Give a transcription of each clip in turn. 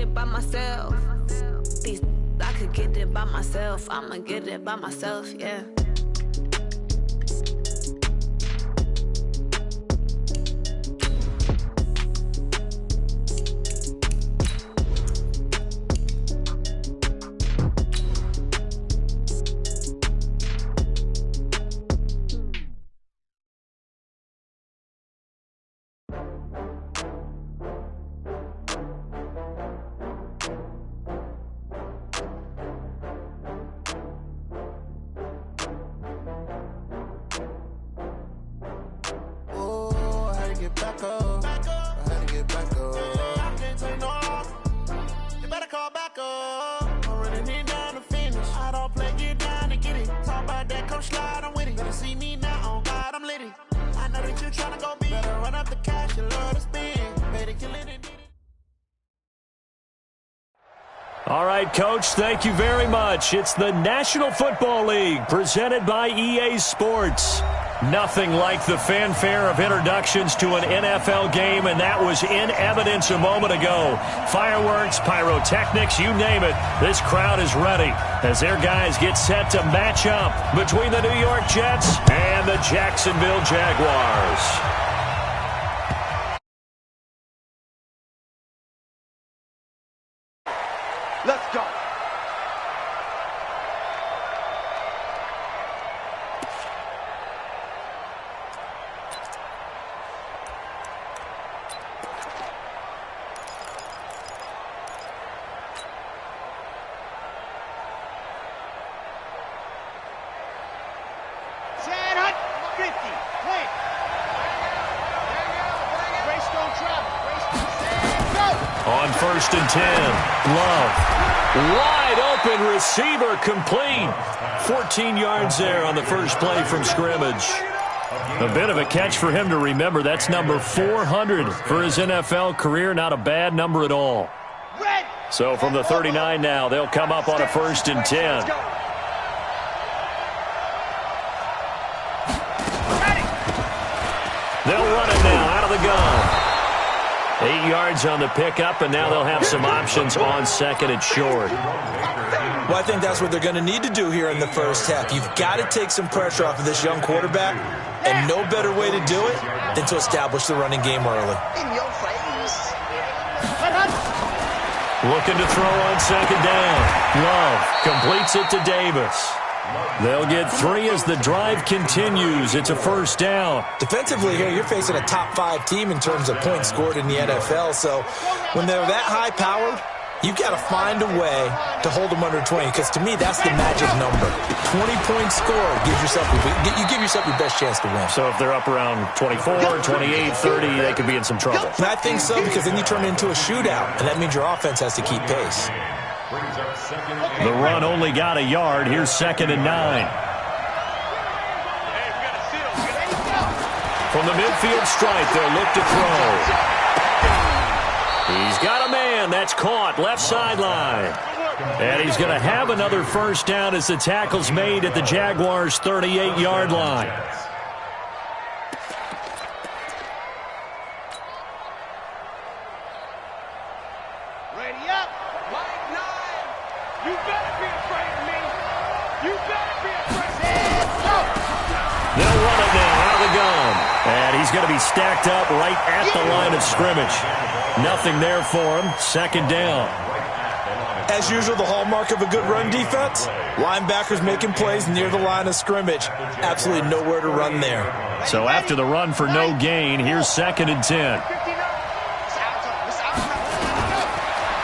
it by myself. These I could get it by myself. I'ma get it by myself, yeah. All right, Coach, thank you very much. It's the National Football League presented by EA Sports. Nothing like the fanfare of introductions to an NFL game, and that was in evidence a moment ago. Fireworks, pyrotechnics, you name it. This crowd is ready as their guys get set to match up between the New York Jets and the Jacksonville Jaguars. Let's go. On 1st and 10, Love. Wide open receiver complete. 14 yards there on the first play from scrimmage. A bit of a catch for him to remember. That's number 400 for his NFL career. Not a bad number at all. So from the 39 now, they'll come up on a 1st and 10. They'll run it now out of the gun. 8 yards on the pickup, and now they'll have some options on 2nd and short. Well, I think that's what they're going to need to do here in the first half. You've got to take some pressure off of this young quarterback, and no better way to do it than to establish the running game early. In your face. Looking to throw on 2nd down. Love completes it to Davis. They'll get 3 as the drive continues. It's a 1st down. Defensively here, you're facing a top 5 team in terms of points scored in the NFL. So when they're that high-powered, you've got to find a way to hold them under 20, because to me, that's the magic number. 20 points scored gives yourself you give yourself your best chance to win. So if they're up around 24, 28, 30, they could be in some trouble. And I think so, because then you turn it into a shootout, and that means your offense has to keep pace. The run only got a yard. Here's 2nd and 9. From the midfield stripe, they'll look to throw. He's got a man. That's caught. Left sideline. And he's going to have another 1st down as the tackle's made at the Jaguars' 38-yard line. Ready up. Mike 9. You better be afraid of me. You better be afraid. They'll run it now out of the gun. And he's going to be stacked up right at the line of scrimmage. Nothing there for him. 2nd down. As usual, the hallmark of a good run defense, linebackers making plays near the line of scrimmage. Absolutely nowhere to run there. So after the run for no gain, here's 2nd and 10.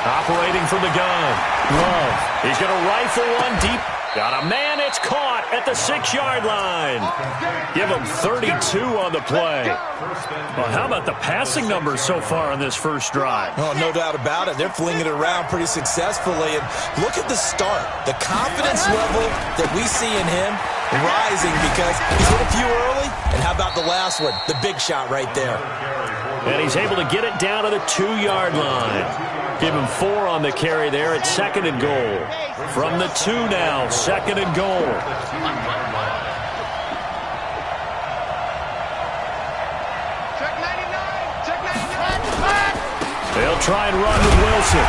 Operating from the gun. Love. He's going to rifle one deep. Got a man. It's caught at the 6-yard line. Give him 32 on the play. Well, how about the passing numbers so far on this first drive? Oh, no doubt about it. They're flinging it around pretty successfully. And look at the start. The confidence level that we see in him rising because he's hit a few early. And how about the last one? The big shot right there. And he's able to get it down to the 2-yard line. Give him 4 on the carry there at 2nd and goal. From the 2 now, 2nd and goal. They'll try and run with Wilson.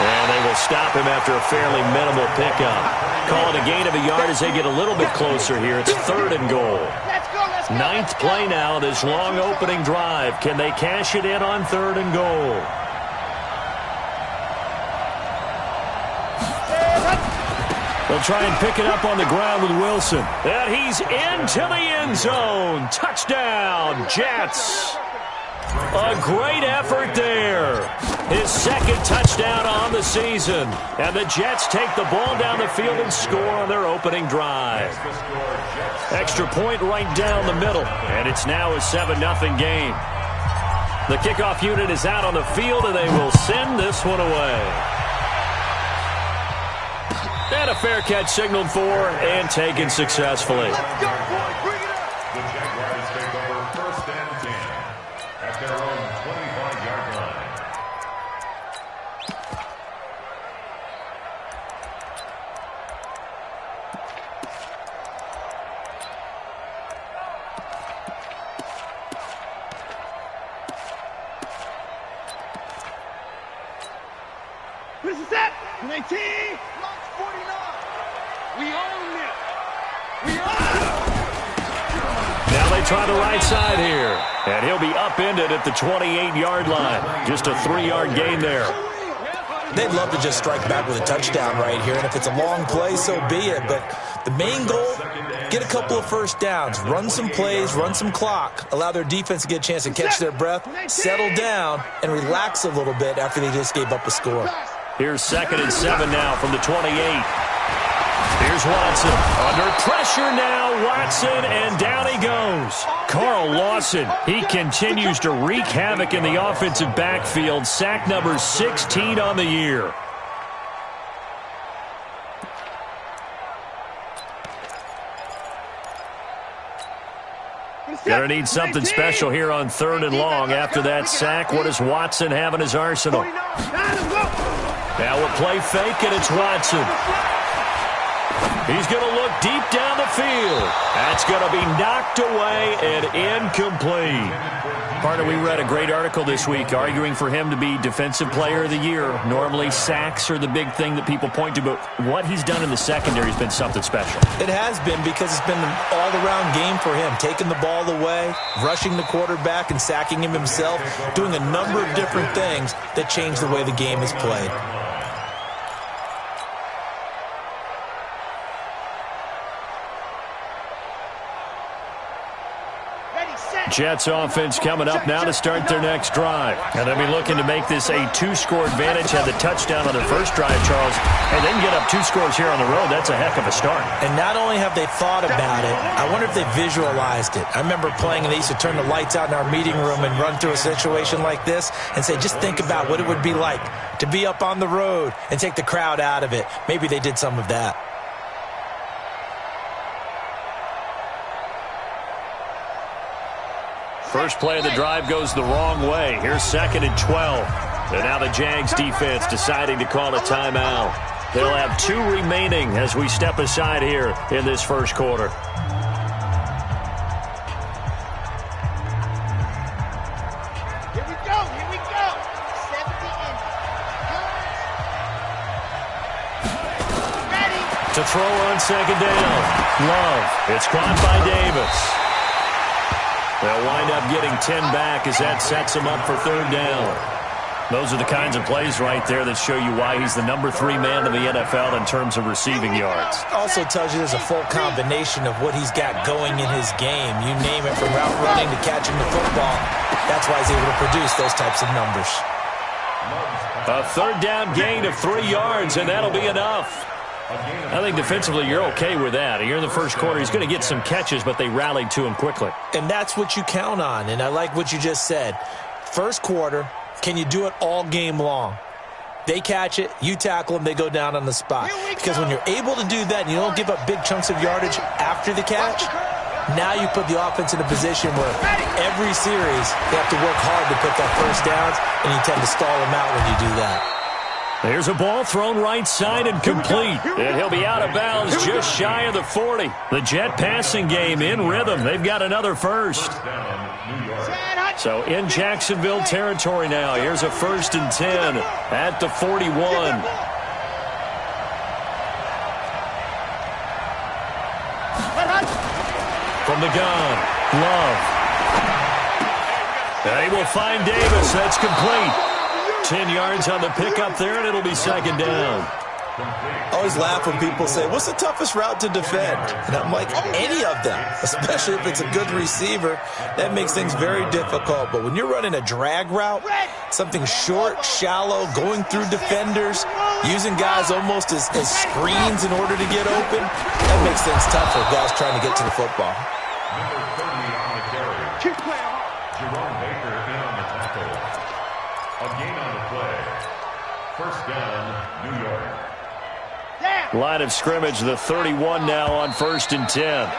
And they will stop him after a fairly minimal pickup. Call it a gain of a yard as they get a little bit closer here. It's 3rd and goal. Ninth play now, this long opening drive. Can they cash it in on 3rd and goal? They'll try and pick it up on the ground with Wilson. And he's into the end zone. Touchdown, Jets. A great effort there. His 2nd touchdown on the season. And the Jets take the ball down the field and score on their opening drive. Extra point right down the middle. And it's now a 7-0 game. The kickoff unit is out on the field, and they will send this one away. And a fair catch signaled for and taken successfully. Let's go, boy. Bring it up. The Jaguars take over 1st and 10 at their own 25-yard line. What is this at? 19. Launch 49. We own it. We own it. Now they try the right side here. And he'll be upended at the 28-yard line. Just a 3-yard gain there. They'd love to just strike back with a touchdown right here, and if it's a long play, so be it. But the main goal, get a couple of first downs, run some plays, run some clock, allow their defense to get a chance to catch their breath, settle down, and relax a little bit after they just gave up a score. Here's 2nd and 7 now from the 28. Here's Watson. Under pressure now, Watson, and down he goes. Carl Lawson, he continues to wreak havoc in the offensive backfield. Sack number 16 on the year. Gonna need something special here on 3rd and long. After that sack, what does Watson have in his arsenal? Now a play fake, and it's Watson. He's going to look deep down the field. That's going to be knocked away and incomplete. Partner, we read a great article this week arguing for him to be Defensive Player of the Year. Normally, sacks are the big thing that people point to, but what he's done in the secondary has been something special. It has been, because it's been an all-around game for him, taking the ball away, rushing the quarterback and sacking him himself, doing a number of different things that change the way the game is played. Jets offense coming up now to start their next drive. And they'll be looking to make this a 2-score advantage. Had the touchdown on their first drive, Charles, and then get up 2 scores here on the road. That's a heck of a start. And not only have they thought about it, I wonder if they visualized it. I remember playing, and they used to turn the lights out in our meeting room and run through a situation like this and say, just think about what it would be like to be up on the road and take the crowd out of it. Maybe they did some of that. First play of the drive goes the wrong way. Here's 2nd and 12. And now the Jags defense deciding to call a timeout. They'll have 2 remaining as we step aside here in this first quarter. Here we go. Here we go. 70 in. Ready. To throw on 2nd down. Love. It's caught by Davis. They'll wind up getting 10 back as that sets them up for 3rd down. Those are the kinds of plays right there that show you why he's the number 3 man in the NFL in terms of receiving yards. Also tells you there's a full combination of what he's got going in his game. You name it, from route running to catching the football. That's why he's able to produce those types of numbers. A 3rd down gain of 3 yards, and that'll be enough. I think defensively you're okay with that. Here in the first quarter, he's going to get some catches, but they rallied to him quickly. And that's what you count on, and I like what you just said. First quarter, can you do it all game long? They catch it, you tackle them, they go down on the spot. Because when you're able to do that and you don't give up big chunks of yardage after the catch, now you put the offense in a position where every series they have to work hard to pick up first downs, and you tend to stall them out when you do that. Here's a ball thrown right side and complete. And he'll be out of bounds just shy of the 40. The Jet passing game in rhythm. They've got another first. So in Jacksonville territory now. Here's a 1st and 10 at the 41. From the gun, Love. They will find Davis. That's complete. 10 yards on the pickup there, and it'll be 2nd down. I always laugh when people say, what's the toughest route to defend? And I'm like, any of them, especially if it's a good receiver. That makes things very difficult. But when you're running a drag route, something short, shallow, going through defenders, using guys almost as screens in order to get open, that makes things tough for guys trying to get to the football. Number 30 on the carry. Jerome Baker in on the tackle. A gain on the play. 1st down, New York. Line of scrimmage, the 31 now on 1st and 10.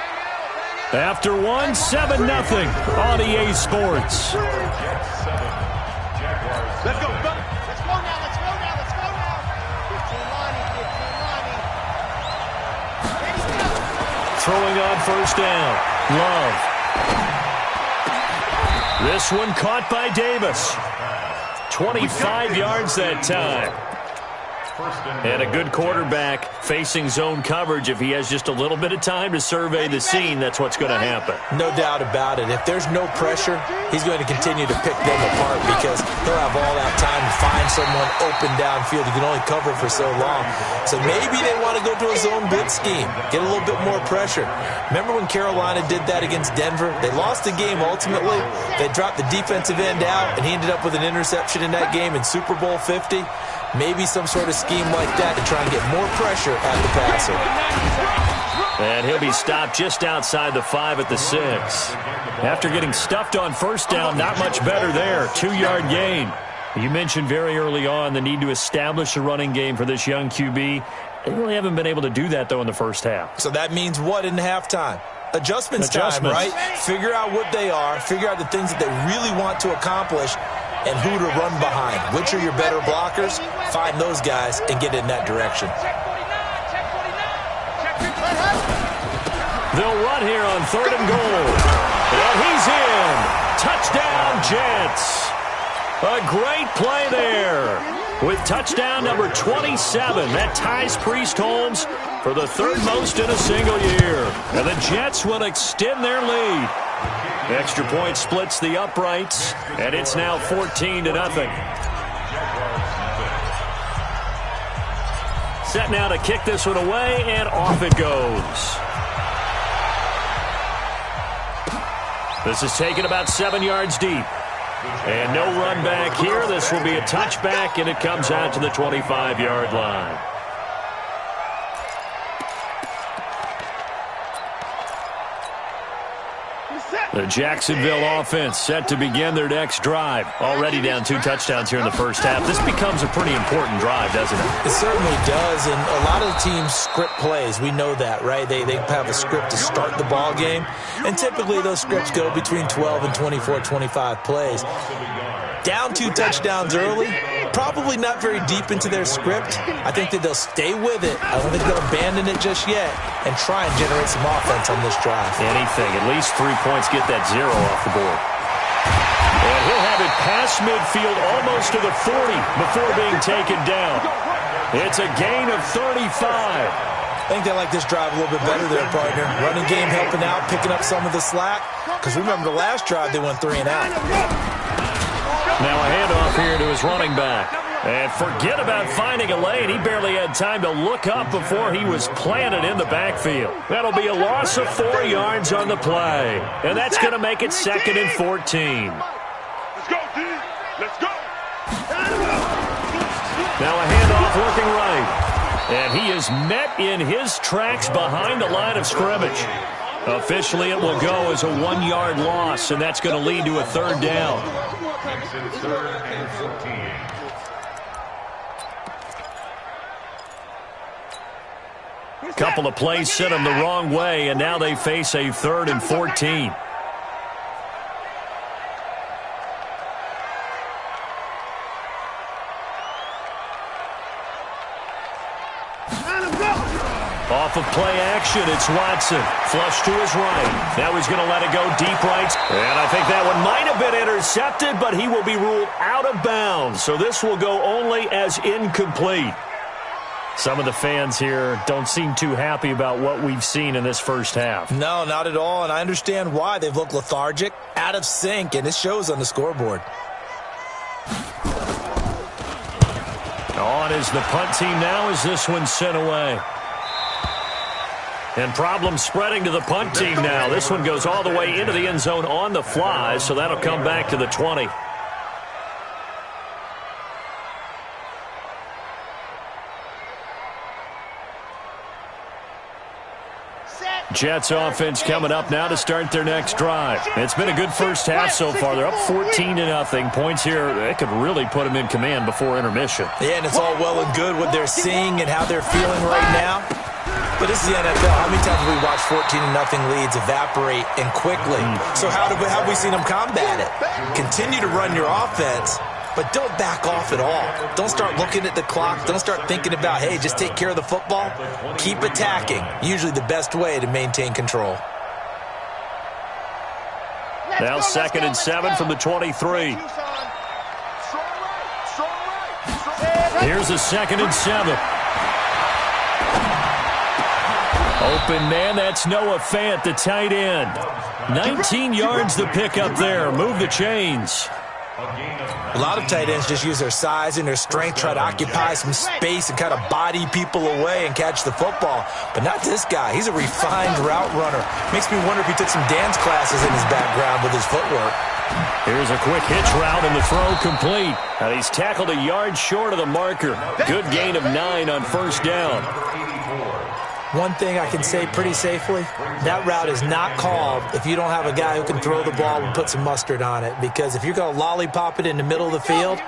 After 1, 7-0 on EA Sports. Let's go, let's go now, let's go now. 15 Lonnie. Throwing on 1st down. Love. This one caught by Davis. 25 yards that time. And a good quarterback facing zone coverage. If he has just a little bit of time to survey the scene, that's what's going to happen. No doubt about it. If there's no pressure, he's going to continue to pick them apart because he'll have all that time to find someone open downfield. He can only cover for so long. So maybe they want to go to a zone blitz scheme, get a little bit more pressure. Remember when Carolina did that against Denver? They lost the game ultimately. They dropped the defensive end out, and he ended up with an interception in that game in Super Bowl 50. Maybe some sort of scheme like that to try and get more pressure at the passer. And he'll be stopped just outside the 5 at the 6. After getting stuffed on 1st down, not much better there. 2-yard gain. You mentioned very early on the need to establish a running game for this young QB. They really haven't been able to do that, though, in the first half. So that means what in halftime? Adjustments time, right? Figure out what they are. Figure out the things that they really want to accomplish and who to run behind. Which are your better blockers? Find those guys and get in that direction. They'll run here on 3rd and goal. And he's in. Touchdown, Jets. A great play there. With touchdown number 27, that ties Priest Holmes for the 3rd most in a single year. And the Jets will extend their lead. Extra point splits the uprights, and it's now 14-0. Set now to kick this one away, and off it goes. This is taken about 7 yards deep. And no run back here. This will be a touchback, and it comes out to the 25-yard line. The Jacksonville offense set to begin their next drive. Already down 2 touchdowns here in the first half. This becomes a pretty important drive, doesn't it? It certainly does, and a lot of the teams script plays. We know that, right? They have a script to start the ball game, and typically those scripts go between 12 and 24, 25 plays. Down 2 touchdowns early, probably not very deep into their script. I think that they'll stay with it. I don't think they'll abandon it just yet and try and generate some offense on this drive. Anything, at least 3 points, get that 0 off the board. And he'll have it past midfield almost to the 40 before being taken down. It's a gain of 35. I think they like this drive a little bit better there, partner. Running game helping out, picking up some of the slack. Because remember the last drive they went 3 and out. Now a handoff here to his running back. And forget about finding a lane. He barely had time to look up before he was planted in the backfield. That'll be a loss of 4 yards on the play. And that's going to make it 2nd and 14. Let's go, D. Let's go. Now a handoff looking right. And he is met in his tracks behind the line of scrimmage. Officially, it will go as a 1-yard loss, and that's going to lead to a 3rd down. Makes it 3rd and 14. Couple of plays sent them the wrong way, and now they face a 3rd and 14. Off of play action, it's Watson. Flush to his right. Now he's going to let it go deep right. And I think that one might have been intercepted, but he will be ruled out of bounds. So this will go only as incomplete. Some of the fans here don't seem too happy about what we've seen in this first half. No, not at all, and I understand why. They've looked lethargic, out of sync, and it shows on the scoreboard. On is the punt team now as this one's sent away. And problems spreading to the punt team now. This one goes all the way into the end zone on the fly, so that'll come back to the 20. Jets offense coming up now to start their next drive. It's been a good first half so far. They're up 14-0. Points here, they could really put them in command before intermission. Yeah, and it's all well and good what they're seeing and how they're feeling right now. But this is the NFL. How many times have we watched 14-0 leads evaporate and quickly? So how have we seen them combat it? Continue to run your offense, but don't back off at all. Don't start looking at the clock. Don't start thinking about, hey, just take care of the football. Keep attacking. Usually the best way to maintain control. Now 2nd and 7 from the 23. Here's a 2nd and 7. Open man, that's Noah Fant, the tight end. 19 yards to pick up there. Move the chains. A lot of tight ends just use their size and their strength, try to occupy some space and kind of body people away and catch the football. But not this guy. He's a refined route runner. Makes me wonder if he took some dance classes in his background with his footwork. Here's a quick hitch route and the throw complete. And he's tackled a yard short of the marker. Good gain of 9 on first down. One thing I can say pretty safely, that route is not called if you don't have a guy who can throw the ball and put some mustard on it. Because if you're going to lollipop it in the middle of the field,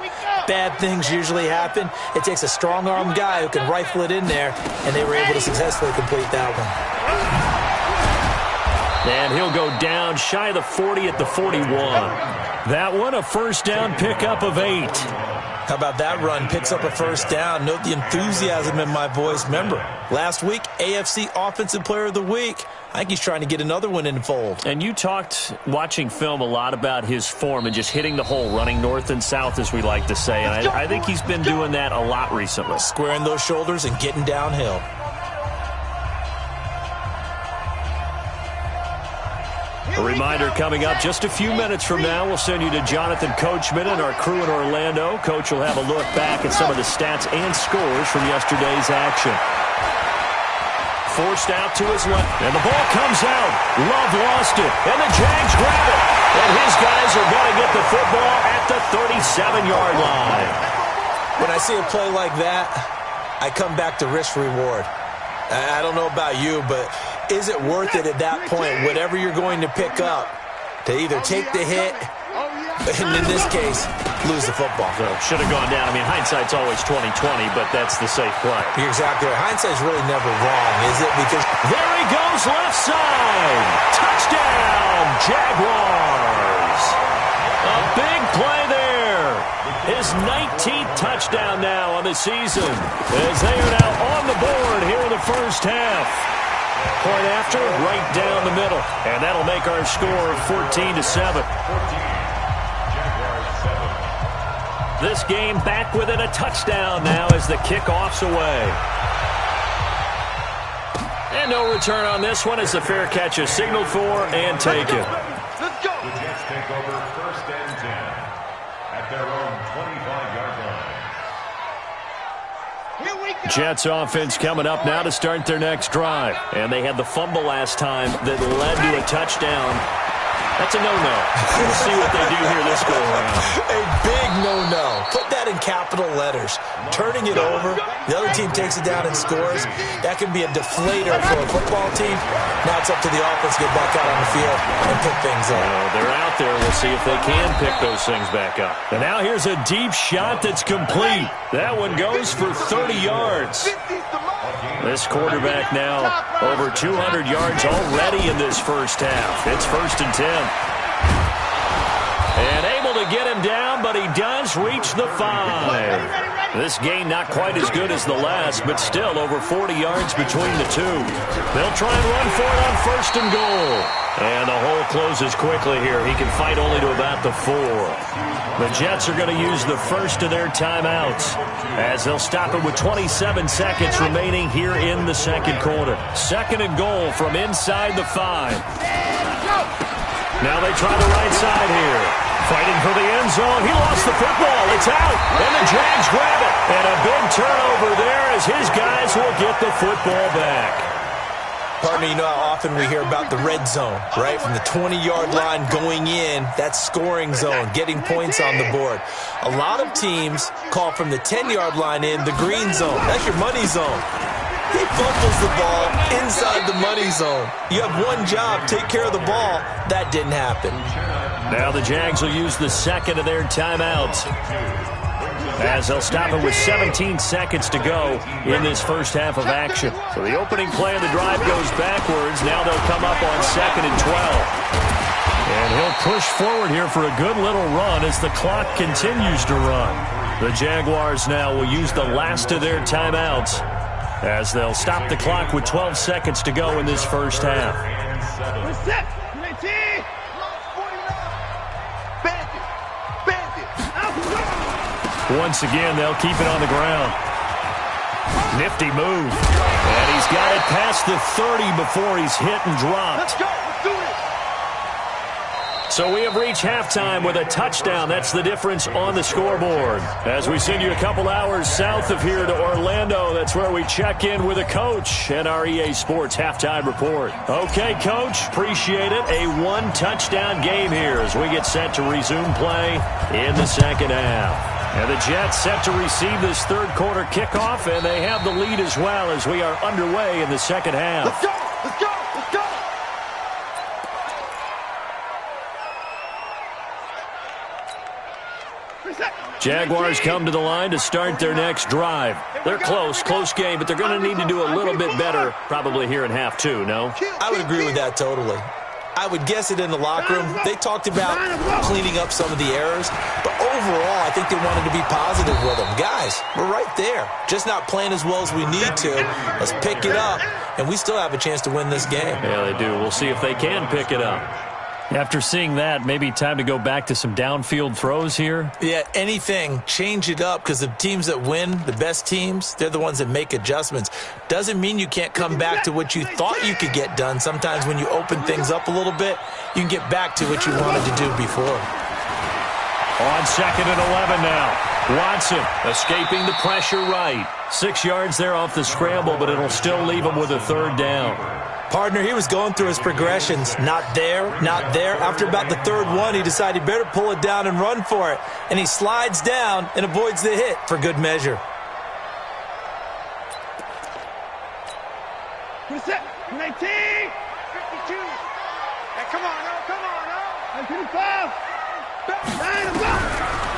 bad things usually happen. It takes a strong-armed guy who can rifle it in there, and they were able to successfully complete that one. And he'll go down shy of the 40 at the 41. That one, a first down pickup of 8. How about that run? Picks up a first down. Note the enthusiasm in my voice. Remember, last week, AFC Offensive Player of the Week. I think he's trying to get another one in the fold. And you talked, watching film, a lot about his form and just hitting the hole, running north and south, as we like to say. And I think he's been doing that a lot recently. Squaring those shoulders and getting downhill. A reminder coming up just a few minutes from now. We'll send you to Jonathan Coachman and our crew in Orlando. Coach will have a look back at some of the stats and scores from yesterday's action. Forced out to his left, and the ball comes out. Love lost it, and the Jags grab it. And his guys are going to get the football at the 37-yard line. When I see a play like that, I come back to risk-reward. I don't know about you, but is it worth it at that point, whatever you're going to pick up, to either take the hit, and in this case, lose the football? So should have gone down. I mean, hindsight's always 20/20, but that's the safe play. You're exactly right. Hindsight's really never wrong, is it? Because there he goes, left side. Touchdown, Jaguars. A big play there. His 19th touchdown now on the season, as they are now on the board here in the first half. Point after, right down the middle. And that'll make our score 14-7. This game back within a touchdown now as the kickoff's away. And no return on this one as the fair catch is signaled for and taken. Let's go. The Jets take over 1st and 10 at their own 25-yard line. Here we go. Jets offense coming up now to start their next drive. And they had the fumble last time that led to a touchdown. That's a no-no. We'll see what they do here this go around. a big no-no. Put that in capital letters. Turning it over, the other team takes it down and scores. That can be a deflator for a football team. Now it's up to the offense to get back out on the field and pick things up. They're out there. We'll see if they can pick those things back up. And now here's a deep shot that's complete. That one goes for 30 yards. This quarterback now over 200 yards already in this first half. It's 1st and 10. And able to get him down, but he does reach the 5. This gain not quite as good as the last, but still over 40 yards between the two. They'll try and run for it on 1st and goal. And the hole closes quickly here. He can fight only to about the 4. The Jets are going to use the first of their timeouts as they'll stop it with 27 seconds remaining here in the second quarter. 2nd and goal from inside the 5. Now they try the right side here. Fighting for the end zone. He lost the football. It's out. And the Jags grab it. And a big turnover there as his guys will get the football back. Partner, you know how often we hear about the red zone, right? From the 20-yard line going in, that's scoring zone, getting points on the board. A lot of teams call from the 10-yard line in the green zone. That's your money zone. He fumbles the ball inside the money zone. You have one job, take care of the ball. That didn't happen. Now the Jags will use the second of their timeouts as they'll stop it with 17 seconds to go in this first half of action. So the opening play of the drive goes backwards. Now they'll come up on 2nd and 12. And he'll push forward here for a good little run as the clock continues to run. The Jaguars now will use the last of their timeouts as they'll stop the clock with 12 seconds to go in this first half. Once again, they'll keep it on the ground. Nifty move. And he's got it past the 30 before he's hit and dropped. So we have reached halftime with a touchdown. That's the difference on the scoreboard. As we send you a couple hours south of here to Orlando, that's where we check in with a coach and our EA Sports halftime report. Okay, Coach, appreciate it. A one-touchdown game here as we get set to resume play in the second half. And the Jets set to receive this third quarter kickoff, and they have the lead as well as we are underway in the second half. Let's go! Let's go! Let's go! Jaguars come to the line to start their next drive. They're close game, but they're going to need to do a little bit better probably here in half 2, no? I would agree with that totally. I would guess it in the locker room. They talked about cleaning up some of the errors, but overall, I think they wanted to be positive with them. Guys, we're right there. Just not playing as well as we need to. Let's pick it up, and we still have a chance to win this game. Yeah, they do. We'll see if they can pick it up. After seeing that, maybe time to go back to some downfield throws here. Yeah, anything. Change it up because the teams that win, the best teams, they're the ones that make adjustments. Doesn't mean you can't come back to what you thought you could get done. Sometimes when you open things up a little bit, you can get back to what you wanted to do before. On 2nd and 11 now. Watson escaping the pressure right. 6 yards there off the scramble, but it'll still leave him with a third down. Partner, he was going through his progressions. Not there, not there. After about the third one, he decided he better pull it down and run for it. And he slides down and avoids the hit for good measure. What's that? 19, 52. Hey, come on, come on, 55.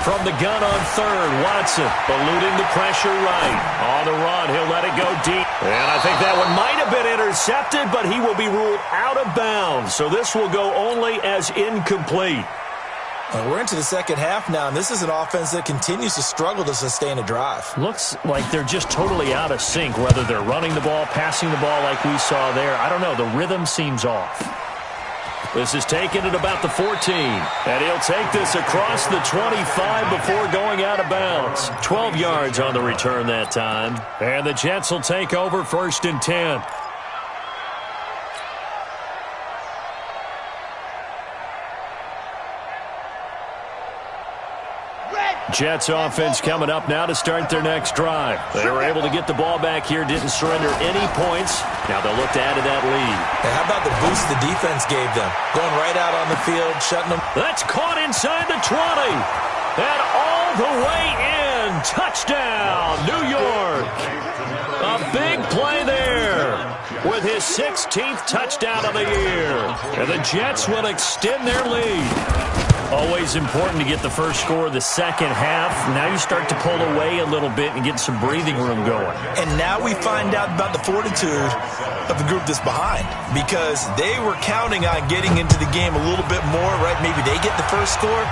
From the gun on 3rd, Watson eluding the pressure right. On the run, he'll let it go deep. And I think that one might have been intercepted, but he will be ruled out of bounds. So this will go only as incomplete. We're into the second half now, and this is an offense that continues to struggle to sustain a drive. Looks like they're just totally out of sync, whether they're running the ball, passing the ball like we saw there. I don't know. The rhythm seems off. This is taken at about the 14. And he'll take this across the 25 before going out of bounds. 12 yards on the return that time. And the Jets will take over 1st and 10. Jets offense coming up now to start their next drive. They were able to get the ball back here, didn't surrender any points. Now they'll look to add to that lead. And how about the boost the defense gave them? Going right out on the field, shutting them. That's caught inside the 20. And all the way in. Touchdown, New York. A big play there with his 16th touchdown of the year. And the Jets will extend their lead. Always important to get the first score of the second half. Now you start to pull away a little bit and get some breathing room going. And now we find out about the fortitude of the group that's behind, because they were counting on getting into the game a little bit more, right? Maybe they get the first score.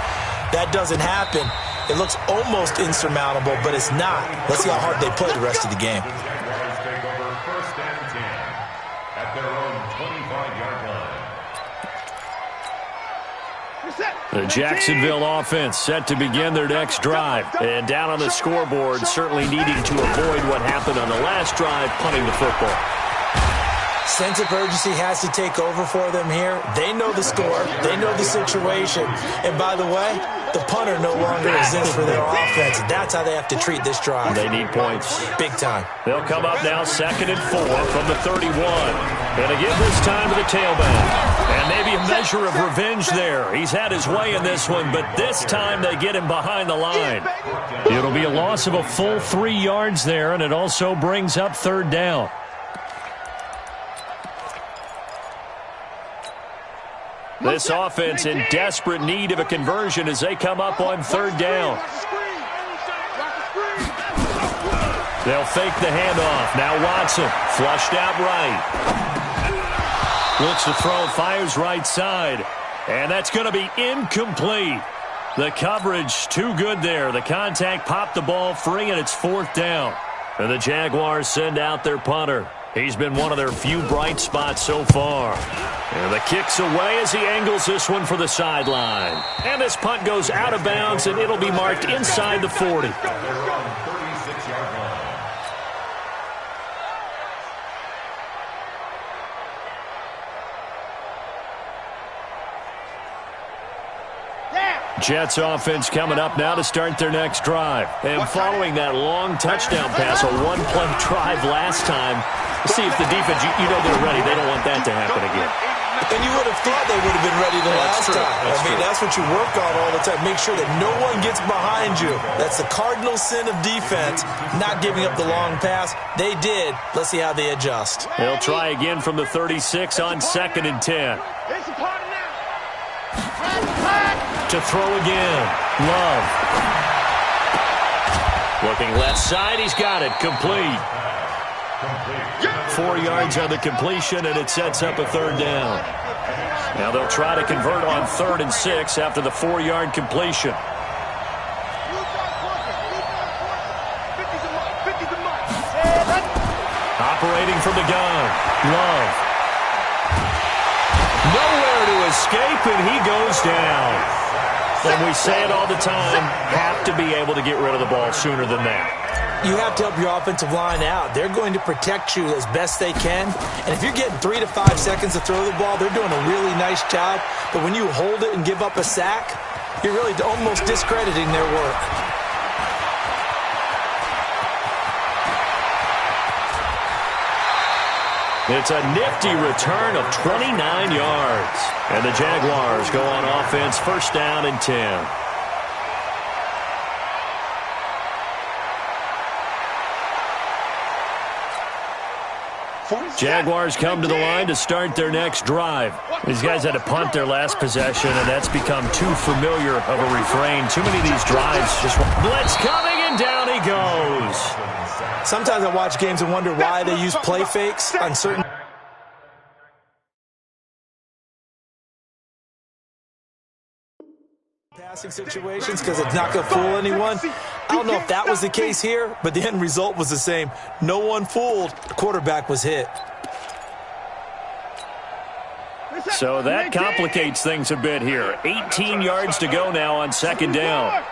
That doesn't happen. It looks almost insurmountable, but it's not. Let's see how hard they play the rest of the game. The Jaguars take over 1st and 10 at their own 25-yard line. The Jacksonville offense set to begin their next drive. And down on the scoreboard, certainly needing to avoid what happened on the last drive, punting the football. Sense of urgency has to take over for them here. They know the score. They know the situation. And by the way, the punter no longer exists for their offense. That's how they have to treat this drive. They need points. Big time. They'll come up now 2nd and 4 from the 31. And again this time to the tailback. And maybe a measure of revenge there. He's had his way in this one, but this time they get him behind the line. It'll be a loss of a full 3 yards there, and it also brings up 3rd down. This offense in desperate need of a conversion as they come up on 3rd down. They'll fake the handoff. Now Watson, flushed out right. Looks to throw, fires right side. And that's going to be incomplete. The coverage too good there. The contact popped the ball free, and it's 4th down. And the Jaguars send out their punter. He's been one of their few bright spots so far. And the kick's away as he angles this one for the sideline. And this punt goes out of bounds, and it'll be marked inside the 40. Jets offense coming up now to start their next drive. And following that long touchdown pass, a one-play drive last time, see if the defense, you know they're ready. They don't want that to happen again. And you would have thought they would have been ready the last time. That's what you work on all the time. Make sure that no one gets behind you. That's the cardinal sin of defense, not giving up the long pass. They did. Let's see how they adjust. They'll try again from the 36 on 2nd and 10. To throw again. Love. Looking left side. He's got it. Complete. 4 yards on the completion, and it sets up a 3rd down. Now they'll try to convert on 3rd and 6 after the 4-yard completion. Operating from the gun. Love. Nowhere to escape, and he goes down. And we say it all the time, have to be able to get rid of the ball sooner than that. You have to help your offensive line out. They're going to protect you as best they can. And if you're getting 3 to 5 seconds to throw the ball, they're doing a really nice job. But when you hold it and give up a sack, you're really almost discrediting their work. It's a nifty return of 29 yards. And the Jaguars go on offense, 1st down and 10. Jaguars come to the line to start their next drive. These guys had to punt their last possession, and that's become too familiar of a refrain. Too many of these drives just... Blitz coming, and down he goes. Sometimes I watch games and wonder why they use play fakes on certain... passing situations because it's not going to fool anyone. I don't know if that was the case here, but the end result was the same. No one fooled. The quarterback was hit. So that complicates things a bit here. 18 yards to go now on 2nd down.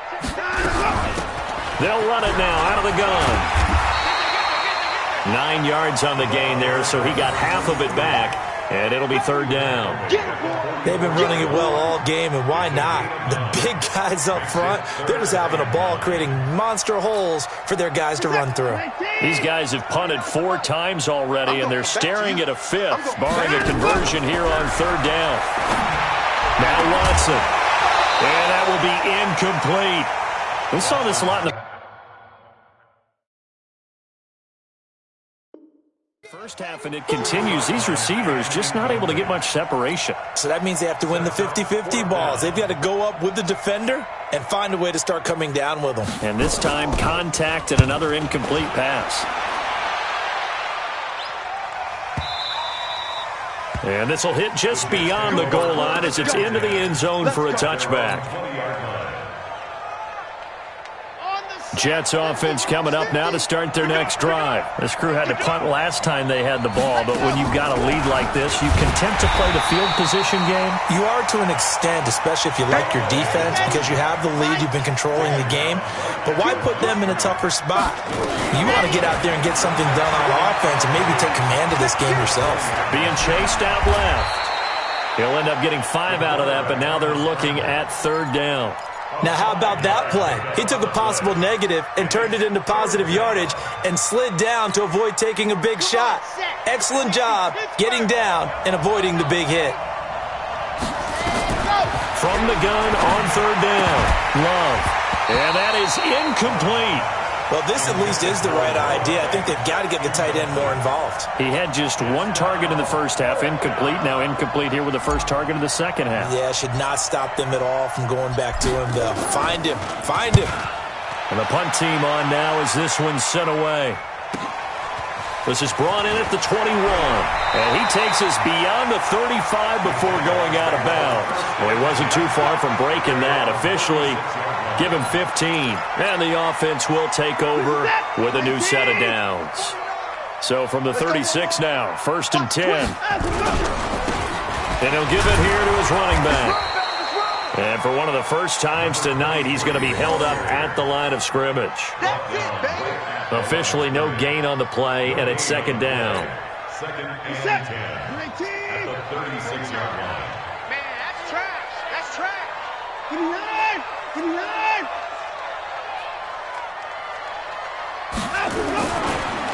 They'll run it now out of the gun. 9 yards on the gain there, so he got half of it back, and it'll be 3rd down. They've been running it well all game, and why not? The big guys up front, they're just having a ball, creating monster holes for their guys to run through. These guys have punted 4 times already, and they're staring at a 5th, barring a conversion here on 3rd down. Now Watson, and that will be incomplete. We saw this a lot in the first half, and it continues. These receivers just not able to get much separation. So that means they have to win the 50-50 balls. They've got to go up with the defender and find a way to start coming down with them. And this time, contact and another incomplete pass. And this will hit just beyond the goal line as it's into the end zone for a touchback. Jets offense coming up now to start their next drive. This crew had to punt last time they had the ball, but when you've got a lead like this, you content to play the field position game? You are to an extent, especially if you like your defense, because you have the lead, you've been controlling the game. But why put them in a tougher spot? You want to get out there and get something done on offense and maybe take command of this game yourself. Being chased out left. He'll end up getting 5 out of that, but now they're looking at third down. Now, how about that play? He took a possible negative and turned it into positive yardage and slid down to avoid taking a big shot. Excellent job getting down and avoiding the big hit. From the gun on third down. Love. And that is incomplete. Well, this at least is the right idea. I think they've got to get the tight end more involved. He had just 1 target in the first half, incomplete. Now incomplete here with the first target of the second half. Yeah, should not stop them at all from going back to him, though. Find him. Find him. And the punt team on now as this one's sent away. This is brought in at the 21. And he takes us beyond the 35 before going out of bounds. Well, he wasn't too far from breaking that. Officially, give him 15. And the offense will take over with a new set of downs. So from the 36 now, 1st and 10. And he'll give it here to his running back. And for one of the first times tonight, he's going to be held up at the line of scrimmage. Officially no gain on the play, and it's 2nd down. 2nd and 10 at the 36-yard line. Man, that's trash. That's trash. Give me 9. Give me 9.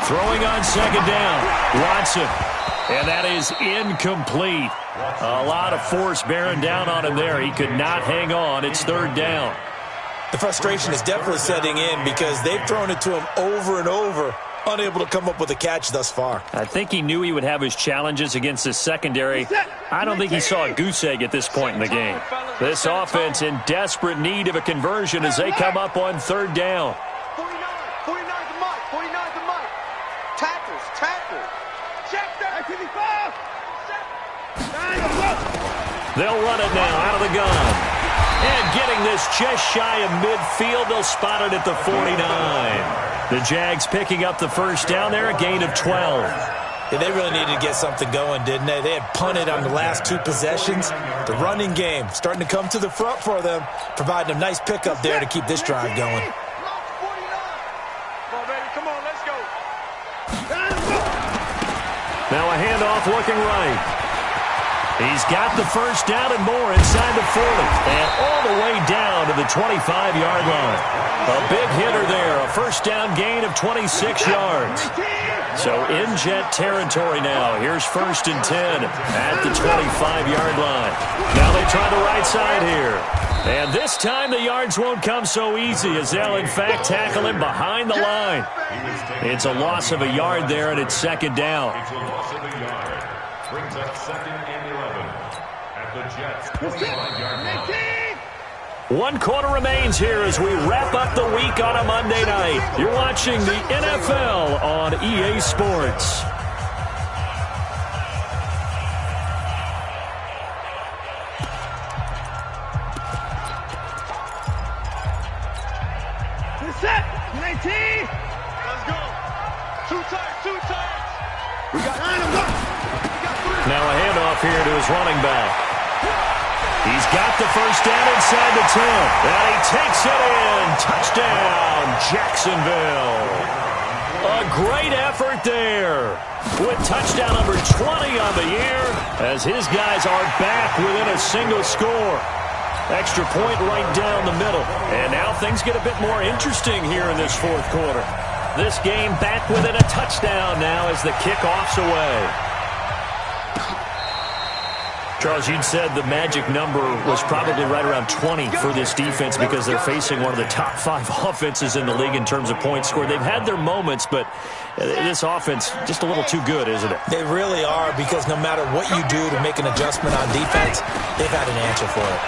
Throwing on 2nd down. Watson. And that is incomplete. A lot of force bearing down on him there. He could not hang on. It's 3rd down. The frustration is definitely setting in because they've thrown it to him over and over, unable to come up with a catch thus far. I think he knew he would have his challenges against his secondary. I don't think he saw a goose egg at this point in the game. This offense in desperate need of a conversion as they come up on 3rd down. 49. 49 the mic. 49 the mic. Tackles. Tackles. Check that. 55. They'll run it now out of the gun. And getting this just shy of midfield, they'll spot it at the 49. The Jags picking up the first down there, a gain of 12. Yeah, they really needed to get something going, didn't they? They had punted on the last 2 possessions. The running game starting to come to the front for them, providing a nice pickup there to keep this drive going. Come on, baby. Come on, let's go. Now a handoff looking right. He's got the first down and more inside the 40. And all the way down to the 25-yard line. A big hitter there. A first down gain of 26 yards. So in Jet territory now. Here's 1st and 10 at the 25-yard line. Now they try the right side here. And this time the yards won't come so easy as they'll in fact tackle him behind the line. It's a loss of a yard there, and it's 2nd down. It's a loss of a yard. Brings up 2nd and 11 at the Jets' 25-yard line. 1 quarter remains here as we wrap up the week on a Monday night. You're watching the NFL on EA Sports. Set. 19. Let's go. 2 times. 2 times. We got 9. Now a handoff here to his running back. He's got the first down inside the 10. And he takes it in. Touchdown, Jacksonville. A great effort there. With touchdown number 20 on the year as his guys are back within a single score. Extra point right down the middle. And now things get a bit more interesting here in this 4th quarter. This game back within a touchdown now as the kickoff's away. Charles, you'd said the magic number was probably right around 20 for this defense because they're facing one of the top 5 offenses in the league in terms of points scored. They've had their moments, but this offense just a little too good, isn't it? They really are, because no matter what you do to make an adjustment on defense, they've had an answer for it.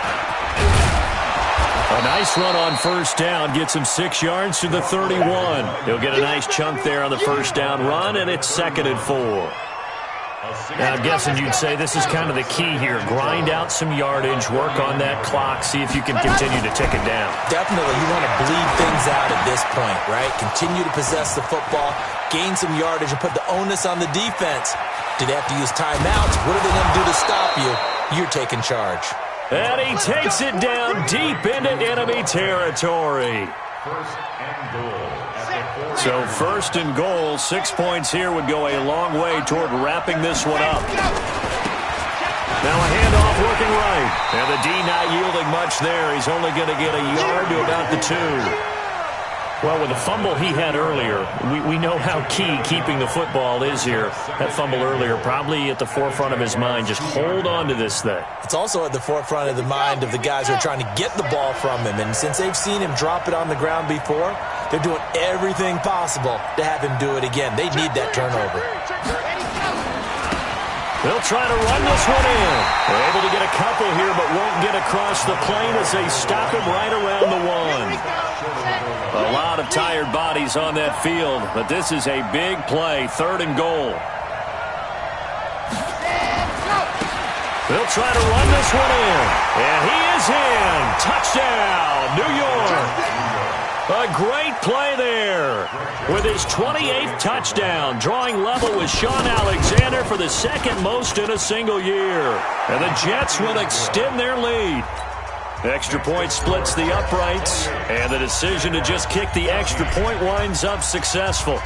A nice run on first down gets him 6 yards to the 31. He'll get a nice chunk there on the first down run, and it's 2nd and 4. Now, I'm guessing you'd say this is kind of the key here. Grind out some yardage, work on that clock, see if you can continue to tick it down. Definitely. You want to bleed things out at this point, right? Continue to possess the football, gain some yardage, and put the onus on the defense. Do they have to use timeouts? What are they going to do to stop you? You're taking charge. And he takes it down deep into enemy territory. First and goal. So first and goal, 6 points here would go a long way toward wrapping this one up. Now a handoff working right. And the D not yielding much there. He's only going to get a yard to about the 2. Well, with the fumble he had earlier, we know how key keeping the football is here. That fumble earlier probably at the forefront of his mind. Just hold on to this thing. It's also at the forefront of the mind of the guys who are trying to get the ball from him. And since they've seen him drop it on the ground before, they're doing everything possible to have him do it again. They need that turnover. They'll try to run this one in. They're able to get a couple here, but won't get across the plane as they stop him right around the 1. A lot of tired bodies on that field, but this is a big play, 3rd and goal. They'll try to run this one in, and he is in. Touchdown, New York. A great play there with his 28th touchdown, drawing level with Sean Alexander for the 2nd most in a single year. And the Jets will extend their lead. Extra point splits the uprights, and the decision to just kick the extra point winds up successful.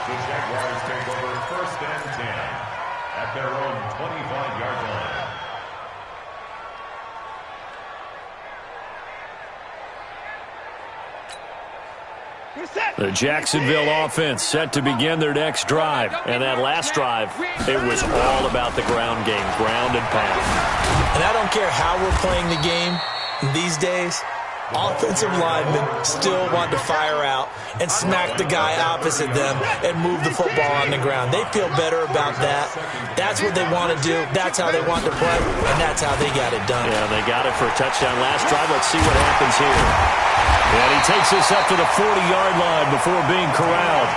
The Jaguars take over 1st and 10 at their own 25-yard line. The Jacksonville offense set to begin their next drive. And that last drive, it was all about the ground game, ground and pound. And I don't care how we're playing the game these days, offensive linemen still want to fire out and smack the guy opposite them and move the football on the ground. They feel better about that. That's what they want to do. That's how they want to play, and that's how they got it done. Yeah, they got it for a touchdown last drive. Let's see what happens here. And he takes this up to the 40-yard line before being corralled.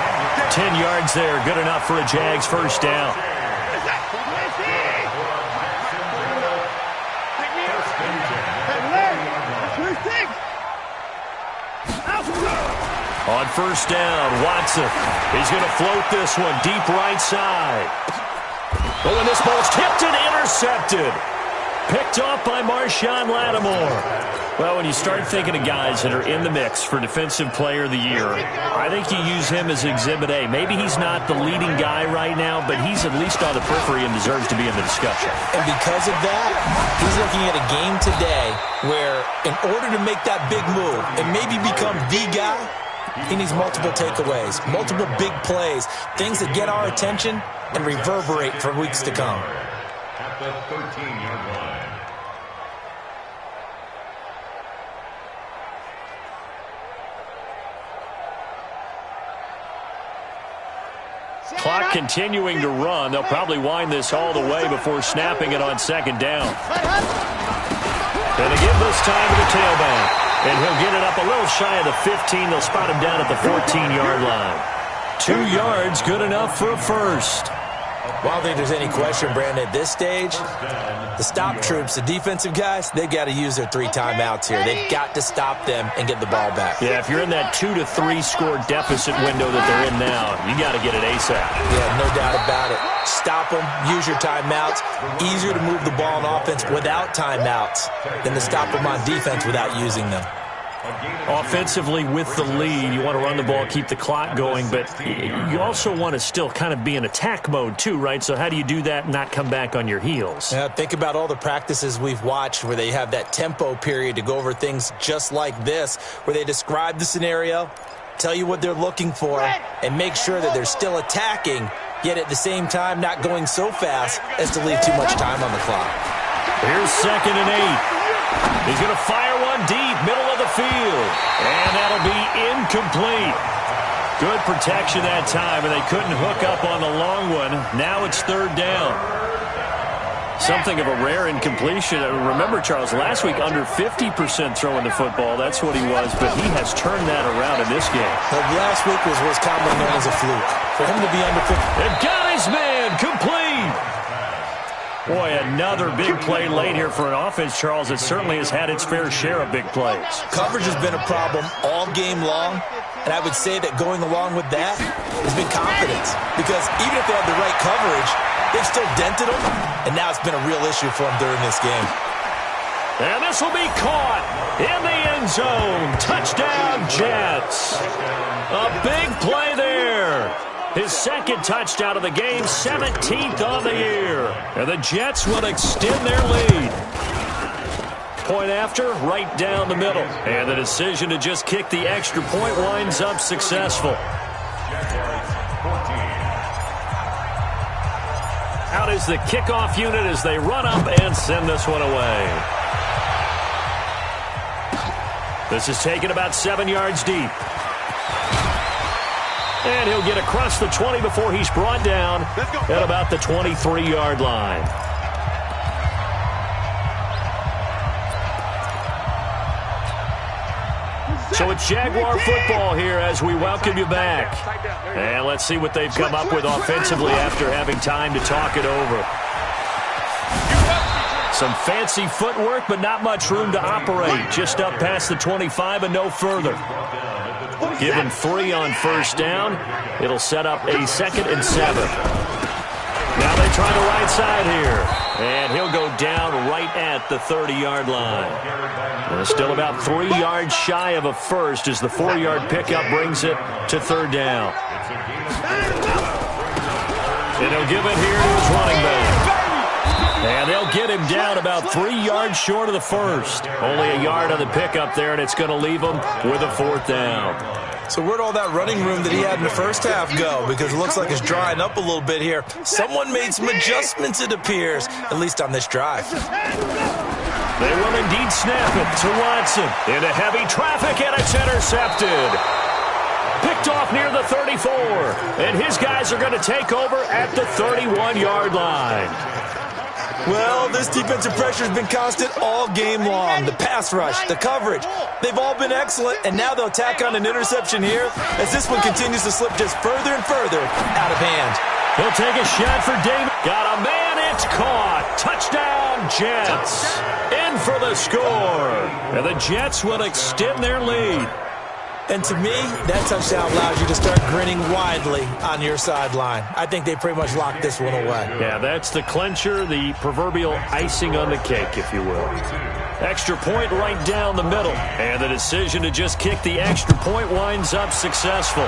10 yards there, good enough for a Jags first down. On first down, Watson. He's going to float this one deep right side. Oh, and this ball's tipped and intercepted. Picked off by Marshawn Lattimore. Well, when you start thinking of guys that are in the mix for Defensive Player of the Year, I think you use him as Exhibit A. Maybe he's not the leading guy right now, but he's at least on the periphery and deserves to be in the discussion. And because of that, he's looking at a game today where in order to make that big move and maybe become the guy, he needs multiple takeaways, multiple big plays, things that get our attention and reverberate for weeks to come. At the 13-yard line. Clock continuing to run. They'll probably wind this all the way before snapping it on 2nd down. And they give this time to the tailback. And he'll get it up a little shy of the 15. They'll spot him down at the 14-yard line. 2 yards, good enough for a first. Well, I don't think there's any question, Brandon, at this stage, the stop troops, the defensive guys, they've got to use their 3 timeouts here. They've got to stop them and get the ball back. Yeah, if you're in that 2 to 3 score deficit window that they're in now, you got to get it ASAP. Yeah, no doubt about it. Stop them, use your timeouts. Easier to move the ball on offense without timeouts than to stop them on defense without using them. Offensively with the lead, you want to run the ball, keep the clock going, but you also want to still kind of be in attack mode too, right? So how do you do that and not come back on your heels? Think about all the practices we've watched where they have that tempo period to go over things just like this, where they describe the scenario, tell you what they're looking for, and make sure that they're still attacking, yet at the same time not going so fast as to leave too much time on the clock. Here's 2nd and 8. He's going to fire one deep, middle of the field. And that'll be incomplete. Good protection that time, and they couldn't hook up on the long one. Now it's 3rd down. Something of a rare incompletion. Remember, Charles, last week under 50% throwing the football. That's what he was, but he has turned that around in this game. Well, last week was commonly known as a fluke. For him to be under 50. And got his man complete. Boy, another big play late here for an offense, Charles. It certainly has had its fair share of big plays. Coverage has been a problem all game long, and I would say that going along with that has been confidence. Because even if they had the right coverage, they've still dented them, and now it's been a real issue for them during this game. And this will be caught in the end zone. Touchdown, Jets. A big play there. His second touchdown of the game, 17th on the year. And the Jets will extend their lead. Point after, right down the middle. And the decision to just kick the extra point winds up successful. Out is the kickoff unit as they run up and send this one away. This is taken about 7 yards deep. And he'll get across the 20 before he's brought down at about the 23-yard line. So it's Jaguar football here as we welcome you back. And let's see what they've come up with offensively after having time to talk it over. Some fancy footwork, but not much room to operate. Just up past the 25 and no further. Given 3 on first down, it'll set up a 2nd and 7. Now they try the right side here. And he'll go down right at the 30-yard line. And still about 3 yards shy of a first as the 4-yard pickup brings it to 3rd down. And he'll give it here to his running back. And they'll get him down about 3 yards short of the first. Only a yard on the pickup there, and it's going to leave him with a 4th down. So where'd all that running room that he had in the first half go? Because it looks like it's drying up a little bit here. Someone made some adjustments, it appears, at least on this drive. They will indeed snap it to Watson. Into heavy traffic, and it's intercepted. Picked off near the 34. And his guys are going to take over at the 31-yard line. Well, this defensive pressure has been constant all game long. The pass rush, the coverage, they've all been excellent, and now they'll tack on an interception here as this one continues to slip just further and further out of hand. He'll take a shot for David. Got a man, it's caught. Touchdown, Jets. In for the score. And the Jets will extend their lead. And to me, that touchdown allows you to start grinning widely on your sideline. I think they pretty much locked this one away. Yeah, that's the clincher, the proverbial icing on the cake, if you will. Extra point right down the middle. And the decision to just kick the extra point winds up successful.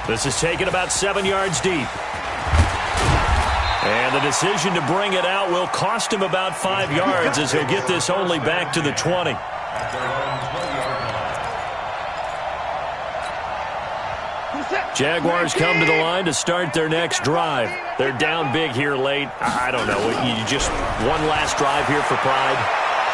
This is taken about 7 yards deep. And the decision to bring it out will cost him about 5 yards as he'll get this only back to the 20. Jaguars come to the line to start their next drive. They're down big here late. I don't know. You just one last drive here for pride.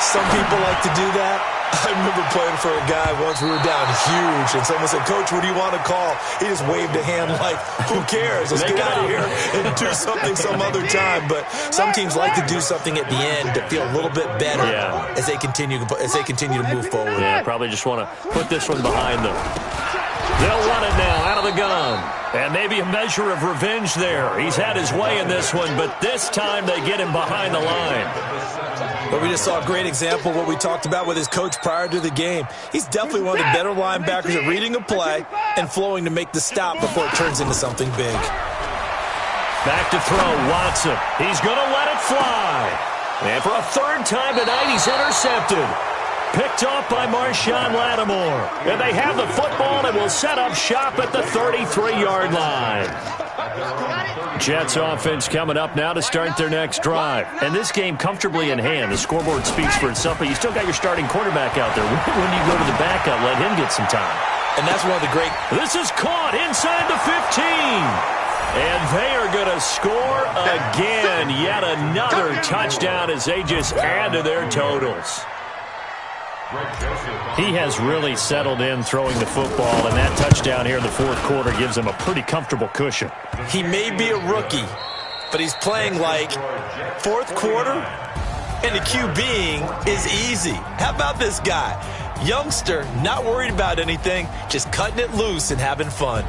Some people like to do that. I remember playing for a guy once. We were down huge, and someone said, "Coach, what do you want to call?" He just waved a hand like, "Who cares? Let's get out of here and do something some other time." But some teams like to do something at the end to feel a little bit better as they continue to move forward. Yeah, probably just want to put this one behind them. They'll run it now out of the gun. And maybe a measure of revenge there. He's had his way in this one, but this time they get him behind the line. But we just saw a great example of what we talked about with his coach prior to the game. He's definitely one of the better linebackers at reading a play and flowing to make the stop before it turns into something big. Back to throw, Watson. He's going to let it fly. And for a 3rd time tonight, he's intercepted. Picked off by Marshawn Lattimore. And they have the football and will set up shop at the 33-yard line. Jets offense coming up now to start their next drive. And this game comfortably in hand. The scoreboard speaks for itself, but you still got your starting quarterback out there. When you go to the backup, let him get some time. And that's one of the great... This is caught inside the 15. And they are going to score again. Yet another touchdown as they just add to their totals. He has really settled in throwing the football, and that touchdown here in the 4th quarter gives him a pretty comfortable cushion. He may be a rookie, but he's playing like fourth quarter, and the QBing is easy. How about this guy? Youngster, not worried about anything, just cutting it loose and having fun.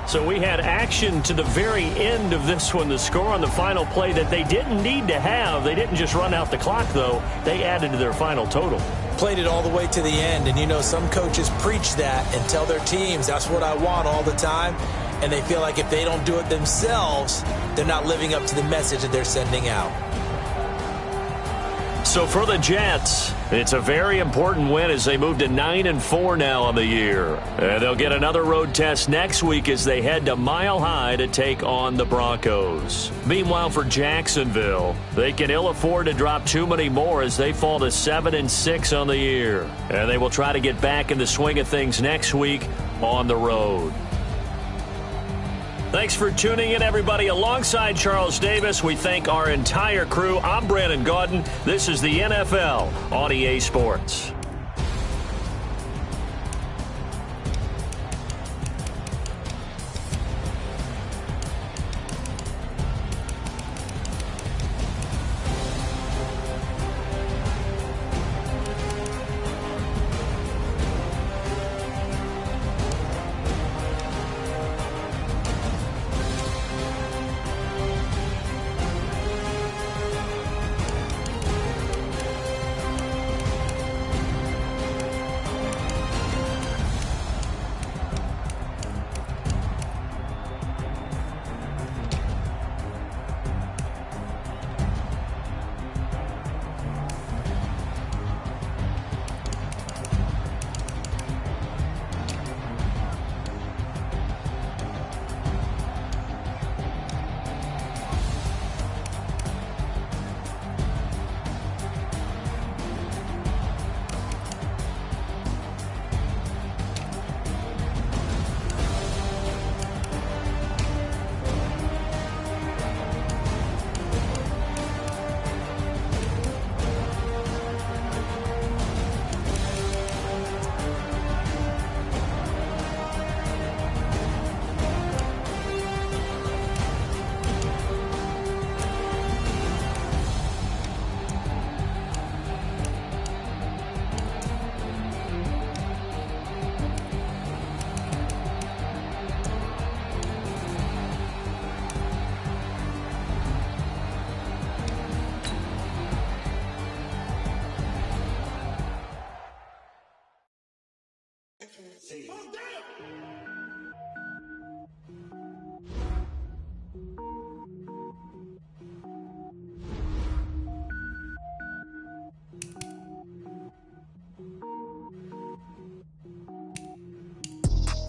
So we had action to the very end of this one. The score on the final play that they didn't need to have. They didn't just run out the clock, though. They added to their final total. Played it all the way to the end, and you know some coaches preach that and tell their teams that's what I want all the time, and they feel like if they don't do it themselves, they're not living up to the message that they're sending out. So for the Jets, it's a very important win as they move to 9-4 now on the year. And they'll get another road test next week as they head to Mile High to take on the Broncos. Meanwhile, for Jacksonville, they can ill afford to drop too many more as they fall to 7-6 on the year. And they will try to get back in the swing of things next week on the road. Thanks for tuning in, everybody. Alongside Charles Davis, we thank our entire crew. I'm Brandon Gaudin. This is the NFL on EA Sports.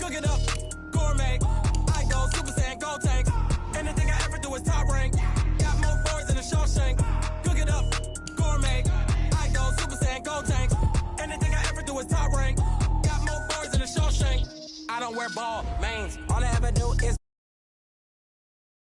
Cook it up, gourmet. I go Super Saiyan, go tank. Anything I ever do is top rank. Got more boards than a Shawshank. Cook it up, gourmet. I go Super Saiyan, go tank. Anything I ever do is top rank. Got more boards than a Shawshank. I don't wear ball mains. All I ever do is